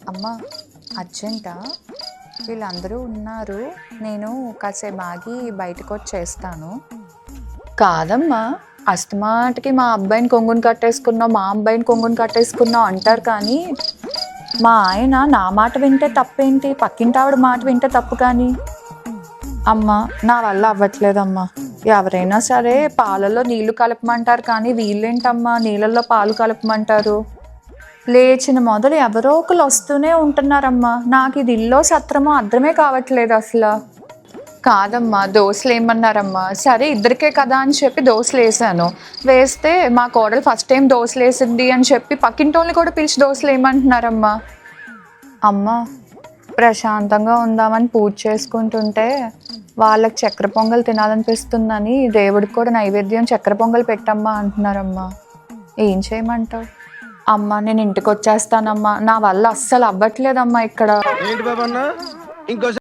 అమ్మా అర్జెంటా? వీళ్ళందరూ ఉన్నారు, నేను కాసేపు ఆగి బయటకు వచ్చేస్తాను. కాదమ్మా, అస్తమాటికి మా అబ్బాయిని కొంగుని కట్టేసుకున్నావు, మా అబ్బాయిని కొంగుని కట్టేసుకున్నావు అంటారు, కానీ మా ఆయన నా మాట వింటే తప్పేంటి, పక్కింటి ఆవిడ మాట వింటే తప్పు కానీ. అమ్మా నా వల్ల అవ్వట్లేదమ్మా. ఎవరైనా సరే పాలలో నీళ్లు కలపమంటారు, కానీ వీళ్ళేంటమ్మా నీళ్ళల్లో పాలు కలపమంటారు. లేచిన మొదలు ఎవరో ఒకరు వస్తూనే ఉంటున్నారమ్మా. నాకు ఇది ఇల్లో సత్రమో అర్థమే కావట్లేదు అసలు. కాదమ్మా, దోశలు ఏమన్నారమ్మా? సరే ఇద్దరికే కదా అని చెప్పి దోశలు వేసాను. వేస్తే మా కోడలు ఫస్ట్ టైం దోశలు వేసింది అని చెప్పి పక్కింటోళ్ళని కూడా పిలిచి దోశలు ఏమంటున్నారమ్మా. అమ్మ ప్రశాంతంగా ఉందామని పూజ చేసుకుంటుంటే వాళ్ళకి చక్కెర పొంగల్ తినాలనిపిస్తుందని దేవుడికి కూడా నైవేద్యం చక్కెర పొంగల్ పెట్టమ్మా అంటున్నారమ్మా. ఏం చేయమంటావు? అమ్మ నేను ఇంటికి వచ్చేస్తానమ్మా, నా వల్ల అస్సలు అవ్వట్లేదమ్మా ఇక్కడ.